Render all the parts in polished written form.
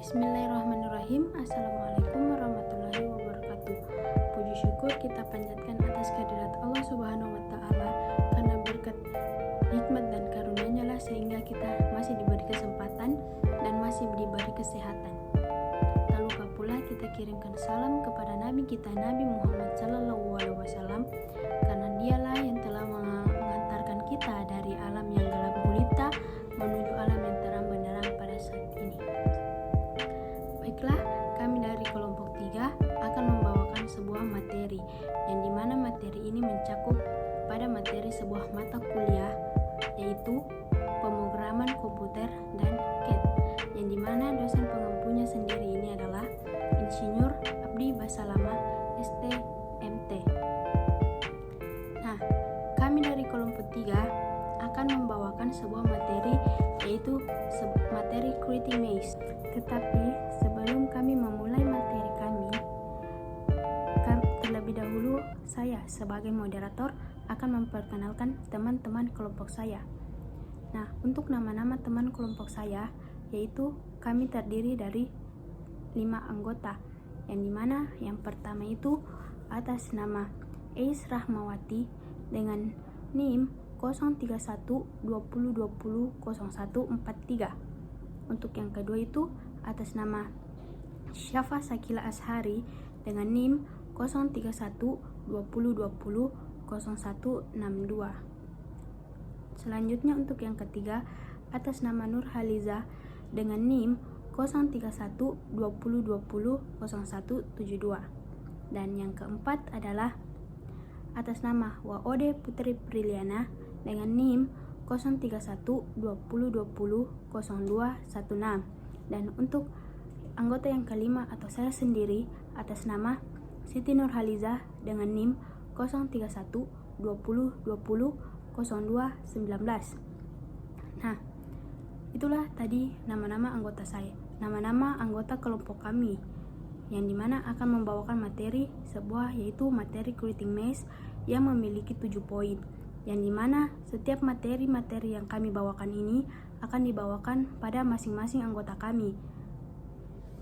Bismillahirrahmanirrahim. Assalamualaikum warahmatullahi wabarakatuh. Puji syukur kita panjatkan atas kehadirat Allah Subhanahu wa Ta'ala, karena berkat nikmat dan karunia-Nya lah sehingga kita masih diberi kesempatan dan masih diberi kesehatan. Tak lupa pula kita kirimkan salam kepada Nabi kita, Nabi Muhammad SAW, karena dialah yang telah mengantarkan kita dari alam yang gelap gulita menuju alam yang terang benderang pada saat ini. Baiklah, kami dari kelompok 3 akan membawakan sebuah materi, yang dimana materi ini mencakup pada materi sebuah mata kuliah, yaitu pemrograman komputer dan CAD, yang dimana dosen pengampunya sendiri ini adalah Insinyur Abdi Basalama STMT. Nah, kami dari kelompok 3 akan membawakan sebuah materi, yaitu materi Creating Maze. Tetapi sebelum kami memulai materi kami, terlebih dahulu saya sebagai moderator akan memperkenalkan teman-teman kelompok saya. Nah, untuk nama-nama teman kelompok saya, yaitu kami terdiri dari 5 anggota, yang dimana yang pertama itu atas nama Ais Rahmawati dengan NIM 03120200143. Untuk yang kedua itu atas nama Syafa Sakila Ashari dengan NIM 03120200162. Selanjutnya untuk yang ketiga atas nama Nur Haliza dengan NIM 03120200172. Dan yang keempat adalah atas nama Waode Putri Priliana dengan NIM 03120200216. Dan untuk anggota yang kelima atau saya sendiri atas nama Siti Nur Haliza dengan NIM 03120200219. Nah, itulah tadi nama-nama anggota saya, nama-nama anggota kelompok kami, yang dimana akan membawakan materi sebuah, yaitu materi Creating Maze yang memiliki 7 poin, yang dimana setiap materi-materi yang kami bawakan ini akan dibawakan pada masing-masing anggota kami.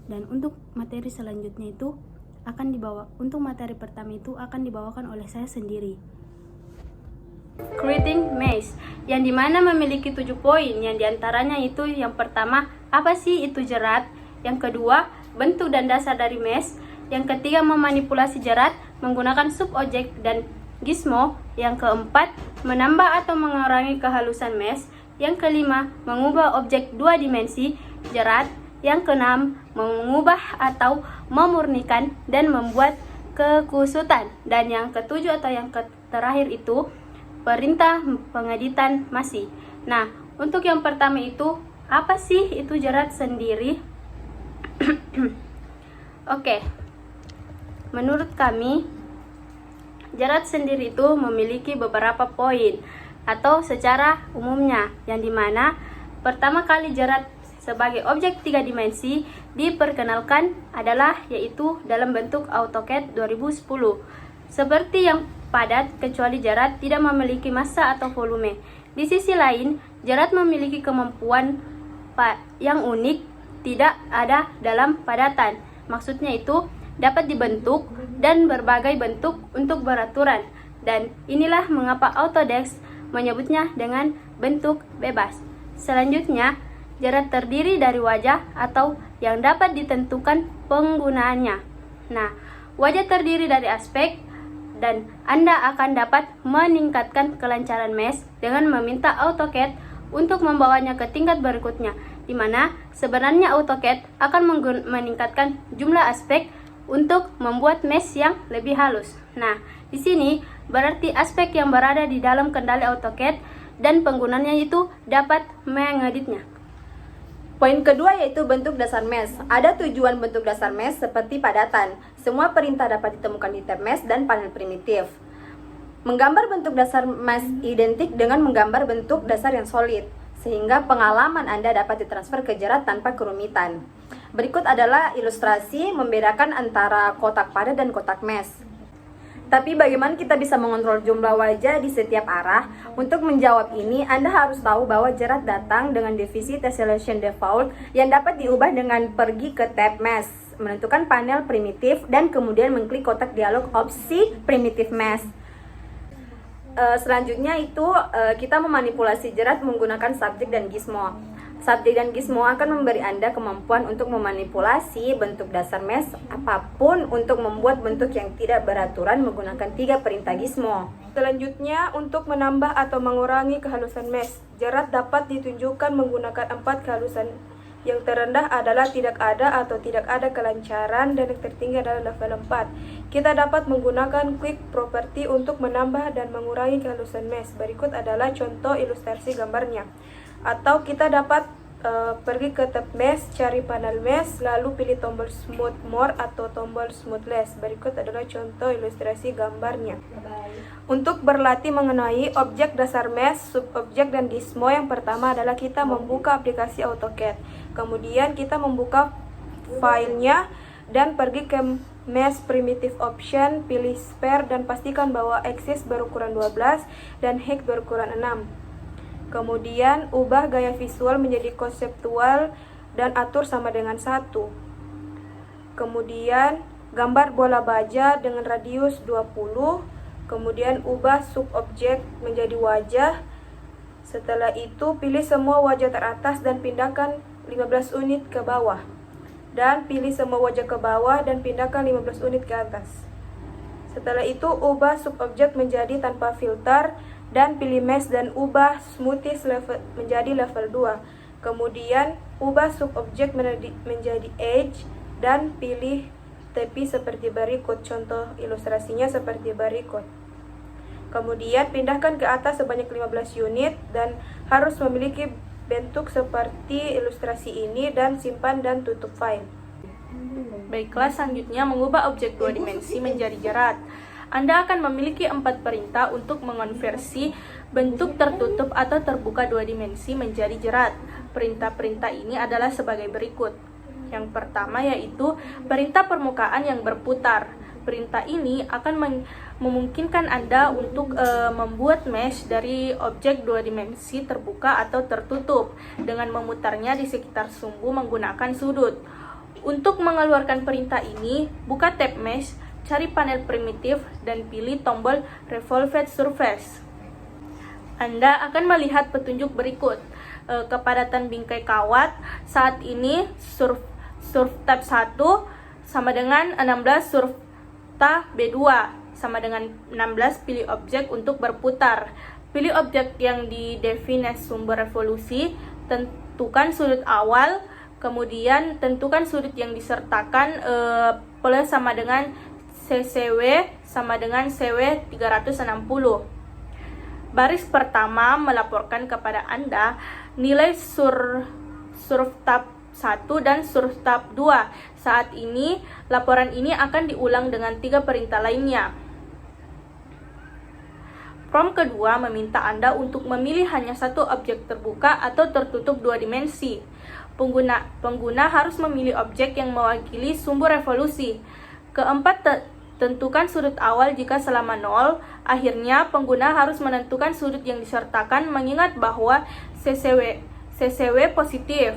Dan untuk materi selanjutnya itu akan untuk materi pertama itu akan dibawakan oleh saya sendiri. Creating Maze, yang dimana memiliki 7 poin, yang diantaranya itu yang pertama, apa sih itu jerat? Yang kedua, bentuk dan dasar dari maze. Yang ketiga, memanipulasi jerat menggunakan subobjek dan gizmo. Yang keempat, menambah atau mengurangi kehalusan maze. Yang kelima, mengubah objek 2 dimensi jerat. Yang keenam, mengubah atau memurnikan dan membuat kekusutan. Dan yang ketujuh atau yang terakhir itu perintah pengeditan masih. Nah, untuk yang pertama itu, apa sih itu jerat sendiri? Oke. Menurut kami, jerat sendiri itu memiliki beberapa poin atau secara umumnya, yang dimana pertama kali jerat sebagai objek 3 dimensi diperkenalkan adalah yaitu dalam bentuk AutoCAD 2010. Seperti yang padat, kecuali jerat tidak memiliki massa atau volume. Di sisi lain, jerat memiliki kemampuan yang unik, tidak ada dalam padatan. Maksudnya itu dapat dibentuk dan berbagai bentuk untuk beraturan. Dan inilah mengapa Autodesk menyebutnya dengan bentuk bebas. Selanjutnya, jerat terdiri dari wajah atau yang dapat ditentukan penggunaannya. Nah, wajah terdiri dari aspek, dan Anda akan dapat meningkatkan kelancaran mesh dengan meminta AutoCAD untuk membawanya ke tingkat berikutnya, di mana sebenarnya AutoCAD akan meningkatkan jumlah aspek untuk membuat mesh yang lebih halus. Nah, di sini berarti aspek yang berada di dalam kendali AutoCAD dan penggunanya itu dapat mengeditnya. Poin kedua yaitu bentuk dasar mesh. Ada tujuan bentuk dasar mesh seperti padatan. Semua perintah dapat ditemukan di tab mesh dan panel primitif. Menggambar bentuk dasar mesh identik dengan menggambar bentuk dasar yang solid, sehingga pengalaman Anda dapat ditransfer ke jerat tanpa kerumitan. Berikut adalah ilustrasi membedakan antara kotak padat dan kotak mesh. Tapi bagaimana kita bisa mengontrol jumlah wajah di setiap arah? Untuk menjawab ini, Anda harus tahu bahwa jerat datang dengan divisi tessellation default yang dapat diubah dengan pergi ke tab mesh, menentukan panel primitif, dan kemudian mengklik kotak dialog opsi primitive mesh. Selanjutnya itu kita memanipulasi jerat menggunakan subjek dan gizmo. Subjek dan gizmo akan memberi Anda kemampuan untuk memanipulasi bentuk dasar mesh apapun untuk membuat bentuk yang tidak beraturan menggunakan 3 perintah gizmo. Selanjutnya, untuk menambah atau mengurangi kehalusan mesh, jerat dapat ditunjukkan menggunakan 4 kehalusan. Yang terendah adalah tidak ada atau tidak ada kelancaran, dan yang tertinggi adalah level 4. Kita dapat menggunakan quick property untuk menambah dan mengurangi kehalusan mesh. Berikut adalah contoh ilustrasi gambarnya. Atau kita dapat pergi ke tab mesh, cari panel mesh, lalu pilih tombol smooth more atau tombol smooth less. Berikut adalah contoh ilustrasi gambarnya. Untuk berlatih mengenai objek dasar mesh, subobjek, dan gizmo, yang pertama adalah kita membuka aplikasi AutoCAD. Kemudian kita membuka filenya dan pergi ke mesh primitive option, pilih sphere dan pastikan bahwa axis berukuran 12 dan height berukuran 6. Kemudian ubah gaya visual menjadi konseptual dan atur sama dengan 1. Kemudian gambar bola baja dengan radius 20. Kemudian ubah subobjek menjadi wajah. Setelah itu pilih semua wajah teratas dan pindahkan 15 unit ke bawah. Dan pilih semua wajah ke bawah dan pindahkan 15 unit ke atas. Setelah itu ubah subobjek menjadi tanpa filter dan pilih mesh dan ubah smoothies menjadi level 2. Kemudian ubah subobjek menjadi edge dan pilih tepi seperti berikut. Contoh ilustrasinya seperti berikut. Kemudian pindahkan ke atas sebanyak 15 unit dan harus memiliki bentuk seperti ilustrasi ini, dan simpan dan tutup file. Baiklah, selanjutnya mengubah objek 2 dimensi menjadi jerat. Anda akan memiliki 4 perintah untuk mengonversi bentuk tertutup atau terbuka 2 dimensi menjadi jerat. Perintah-perintah ini adalah sebagai berikut. Yang pertama yaitu perintah permukaan yang berputar. Perintah ini akan memungkinkan Anda untuk membuat mesh dari objek 2 dimensi terbuka atau tertutup dengan memutarnya di sekitar sumbu menggunakan sudut. Untuk mengeluarkan perintah ini, buka tab mesh, cari panel primitif, dan pilih tombol Revolved Surface. Anda akan melihat petunjuk berikut. Kepadatan bingkai kawat saat ini surf tab 1 sama dengan 16, surf tab B2 sama dengan 16. Pilih objek untuk berputar. Pilih objek yang didefinisi sumber revolusi, tentukan sudut awal, kemudian tentukan sudut yang disertakan plus sama dengan CCW sama dengan CW 360. Baris pertama melaporkan kepada Anda nilai surf tab 1 dan surf tab 2. Saat ini, laporan ini akan diulang dengan 3 perintah lainnya. Prompt kedua meminta Anda untuk memilih hanya satu objek terbuka atau tertutup 2 dimensi. Pengguna harus memilih objek yang mewakili sumber revolusi. Keempat, tentukan sudut awal jika selama 0. Akhirnya, pengguna harus menentukan sudut yang disertakan mengingat bahwa CCW positif.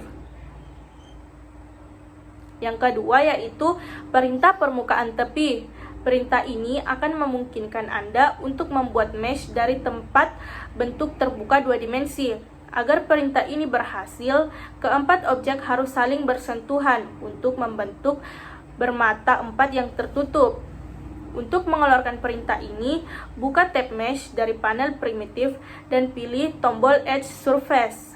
Yang kedua yaitu perintah permukaan tepi. Perintah ini akan memungkinkan Anda untuk membuat mesh dari tempat bentuk terbuka 2 dimensi. Agar perintah ini berhasil, keempat objek harus saling bersentuhan untuk membentuk bermata 4 yang tertutup. Untuk mengeluarkan perintah ini, buka tab mesh dari panel primitif dan pilih tombol Edge Surface.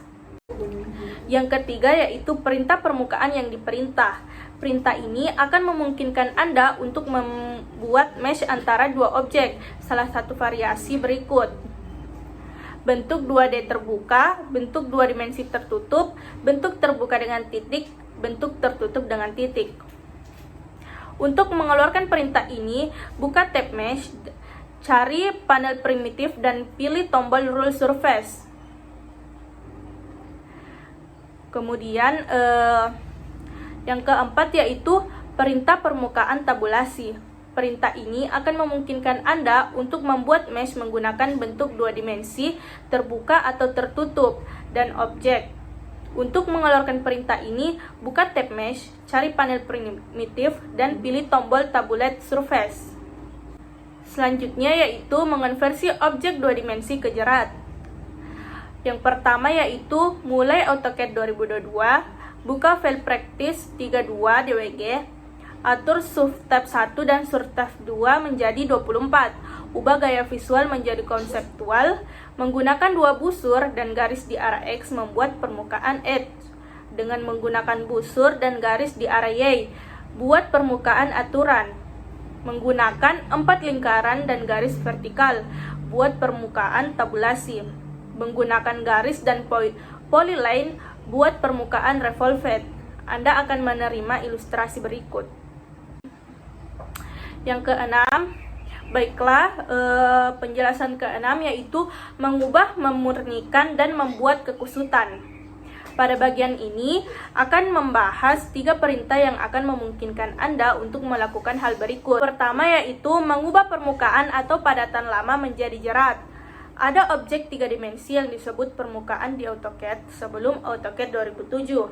Yang ketiga yaitu perintah permukaan yang diperintah. Perintah ini akan memungkinkan Anda untuk membuat mesh antara 2 objek. Salah satu variasi berikut. Bentuk 2D terbuka, bentuk 2 dimensi tertutup, bentuk terbuka dengan titik, bentuk tertutup dengan titik. Untuk mengeluarkan perintah ini, buka tab mesh, cari panel primitif dan pilih tombol Rule Surface. Kemudian yang keempat yaitu perintah permukaan tabulasi. perintah ini akan memungkinkan Anda untuk membuat mesh menggunakan bentuk dua dimensi, terbuka atau tertutup, dan objek. Untuk mengeluarkan perintah ini, buka tab mesh, cari panel primitif, dan pilih tombol tabulate surface. Selanjutnya yaitu mengonversi objek dua dimensi ke jerat. Yang pertama yaitu mulai AutoCAD 2022, buka file practice 32 DWG, atur subtab 1 dan subtab 2 menjadi 24, ubah gaya visual menjadi konseptual, menggunakan dua busur dan garis di arah X membuat permukaan edge. Dengan menggunakan busur dan garis di arah Y, buat permukaan aturan. Menggunakan 4 lingkaran dan garis vertikal, buat permukaan tabulasi. Menggunakan garis dan polyline, buat permukaan revolved. Anda akan menerima ilustrasi berikut. Yang keenam, baiklah, penjelasan keenam yaitu mengubah, memurnikan, dan membuat kekusutan. Pada bagian ini akan membahas 3 perintah yang akan memungkinkan Anda untuk melakukan hal berikut. Pertama yaitu mengubah permukaan atau padatan lama menjadi jerat. Ada objek 3 dimensi yang disebut permukaan di AutoCAD sebelum AutoCAD 2007.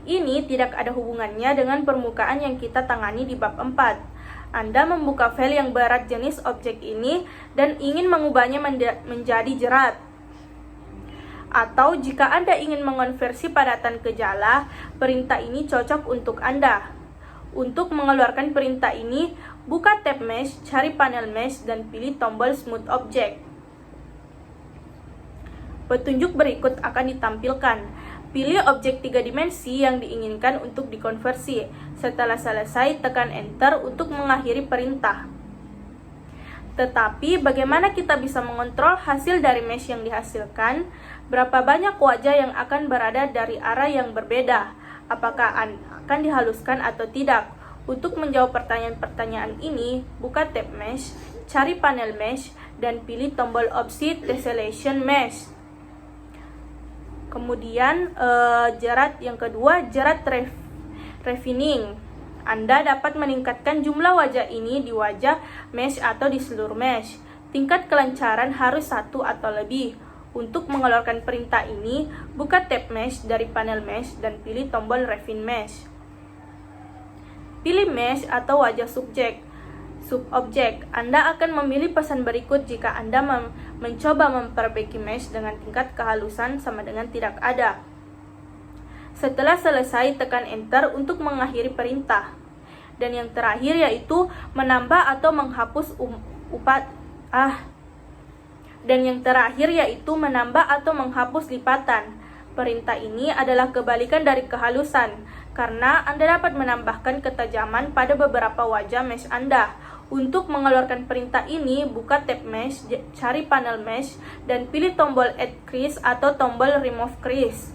Ini tidak ada hubungannya dengan permukaan yang kita tangani di bab 4. Anda membuka file yang berat jenis objek ini dan ingin mengubahnya menjadi jerat. Atau jika Anda ingin mengonversi padatan ke jala, perintah ini cocok untuk Anda. Untuk mengeluarkan perintah ini, buka tab mesh, cari panel mesh, dan pilih tombol smooth object. Petunjuk berikut akan ditampilkan. Pilih objek 3 dimensi yang diinginkan untuk dikonversi. Setelah selesai, tekan enter untuk mengakhiri perintah. Tetapi bagaimana kita bisa mengontrol hasil dari mesh yang dihasilkan? Berapa banyak wajah yang akan berada dari arah yang berbeda? Apakah akan dihaluskan atau tidak? Untuk menjawab pertanyaan-pertanyaan ini, buka tab mesh, cari panel mesh, dan pilih tombol opsi tessellation mesh. Kemudian jerat yang kedua, jerat refining. Anda dapat meningkatkan jumlah wajah ini di wajah mesh atau di seluruh mesh. Tingkat kelancaran harus 1 atau lebih. Untuk mengeluarkan perintah ini, buka tab mesh dari panel mesh dan pilih tombol refine mesh. Pilih mesh atau wajah subobjek. Anda akan memilih pesan berikut jika Anda mencoba memperbaiki mesh dengan tingkat kehalusan sama dengan tidak ada. Setelah selesai, tekan enter untuk mengakhiri perintah. Dan yang terakhir yaitu menambah atau menghapus lipatan. Perintah ini adalah kebalikan dari kehalusan, karena Anda dapat menambahkan ketajaman pada beberapa wajah mesh Anda. Untuk mengeluarkan perintah ini, buka tab mesh, cari panel mesh, dan pilih tombol add crease atau tombol remove crease.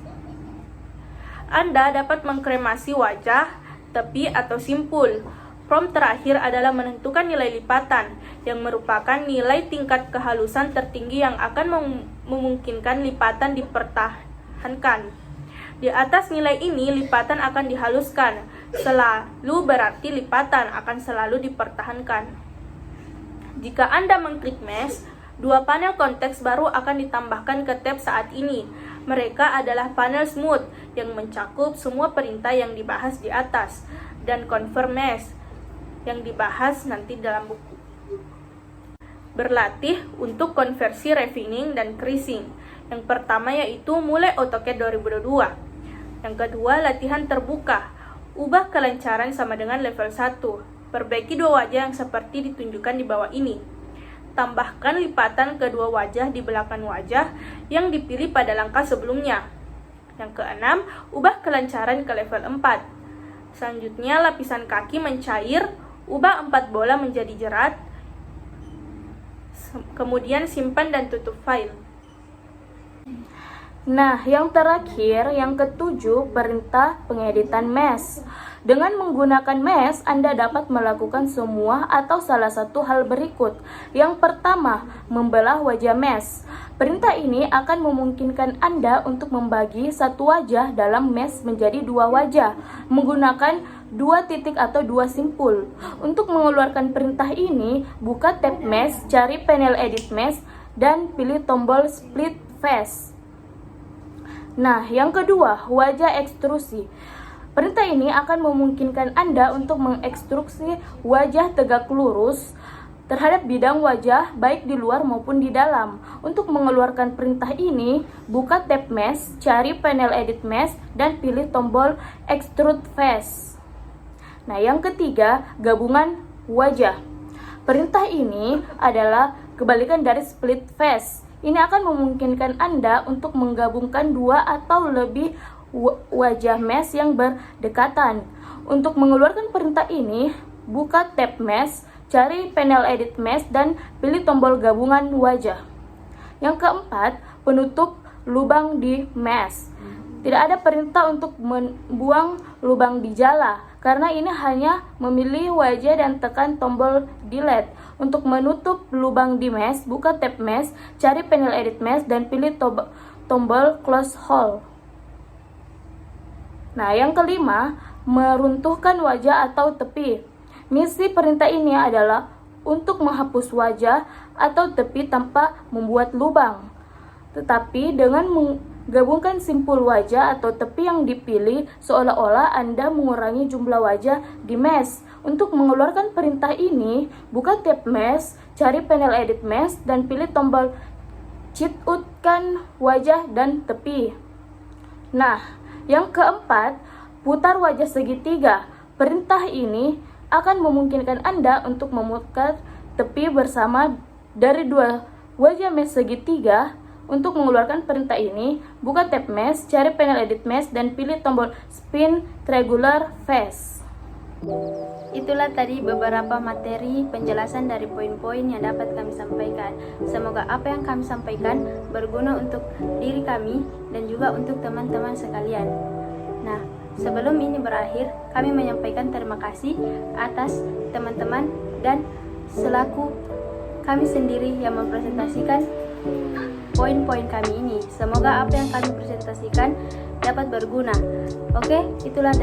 Anda dapat mengkremasi wajah, tepi, atau simpul. Prompt terakhir adalah menentukan nilai lipatan, yang merupakan nilai tingkat kehalusan tertinggi yang akan memungkinkan lipatan dipertahankan. Di atas nilai ini, lipatan akan dihaluskan. Selalu berarti lipatan akan selalu dipertahankan. Jika Anda mengklik mesh, 2 panel konteks baru akan ditambahkan ke tab saat ini. Mereka adalah panel smooth yang mencakup semua perintah yang dibahas di atas, dan confirm mesh yang dibahas nanti dalam buku. Berlatih untuk konversi refining dan creasing. Yang pertama yaitu mulai AutoCAD 2022. Yang kedua, latihan terbuka. Ubah kelancaran sama dengan level 1. Perbaiki 2 wajah yang seperti ditunjukkan di bawah ini. Tambahkan lipatan kedua wajah di belakang wajah yang dipilih pada langkah sebelumnya. Yang keenam, ubah kelancaran ke level 4. Selanjutnya, lapisan kaki mencair, ubah 4 bola menjadi jerat. Kemudian simpan dan tutup file. Nah, yang terakhir, yang ketujuh, perintah pengeditan mesh. Dengan menggunakan mesh, Anda dapat melakukan semua atau salah satu hal berikut. Yang pertama, membelah wajah mesh. Perintah ini akan memungkinkan Anda untuk membagi satu wajah dalam mesh menjadi 2 wajah, menggunakan 2 titik atau 2 simpul. Untuk mengeluarkan perintah ini, buka tab Mesh, cari panel edit Mesh, dan pilih tombol split face. Nah, yang kedua, wajah ekstrusi. Perintah ini akan memungkinkan Anda untuk mengekstruksi wajah tegak lurus terhadap bidang wajah baik di luar maupun di dalam. Untuk mengeluarkan perintah ini, buka tab Mesh, cari panel edit Mesh, dan pilih tombol extrude face. Nah, yang ketiga, gabungan wajah. Perintah ini adalah kebalikan dari split face. Ini akan memungkinkan Anda untuk menggabungkan 2 atau lebih wajah mesh yang berdekatan. Untuk mengeluarkan perintah ini, buka tab Mesh, cari panel edit Mesh, dan pilih tombol gabungan wajah. Yang keempat, penutup lubang di Mesh. Tidak ada perintah untuk membuang lubang di jala, karena ini hanya memilih wajah dan tekan tombol delete. Untuk menutup lubang di Mesh, buka tab Mesh, cari panel edit Mesh, dan pilih tombol close hole. Nah, yang kelima, meruntuhkan wajah atau tepi. Misi perintah ini adalah untuk menghapus wajah atau tepi tanpa membuat lubang. Tetapi dengan menggabungkan simpul wajah atau tepi yang dipilih, seolah-olah Anda mengurangi jumlah wajah di Mesh. Untuk mengeluarkan perintah ini, buka tab Mesh, cari panel edit Mesh, dan pilih tombol cheat-out-kan wajah dan tepi. Nah, yang keempat, putar wajah segitiga. Perintah ini akan memungkinkan Anda untuk memutar tepi bersama dari 2 wajah mesh segitiga. Untuk mengeluarkan perintah ini, buka tab Mesh, cari panel edit Mesh, dan pilih tombol spin triangular face. Itulah tadi beberapa materi penjelasan dari poin-poin yang dapat kami sampaikan. Semoga apa yang kami sampaikan berguna untuk diri kami dan juga untuk teman-teman sekalian. Nah, sebelum ini berakhir, kami menyampaikan terima kasih atas teman-teman dan selaku kami sendiri yang mempresentasikan poin-poin kami ini. Semoga apa yang kami presentasikan dapat berguna. Oke, itulah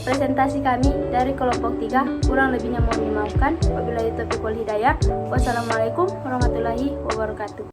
presentasi kami dari kelompok 3. Kurang lebihnya mohon dimaafkan. Wabillahi taufiq wal hidayah. Wassalamualaikum warahmatullahi wabarakatuh.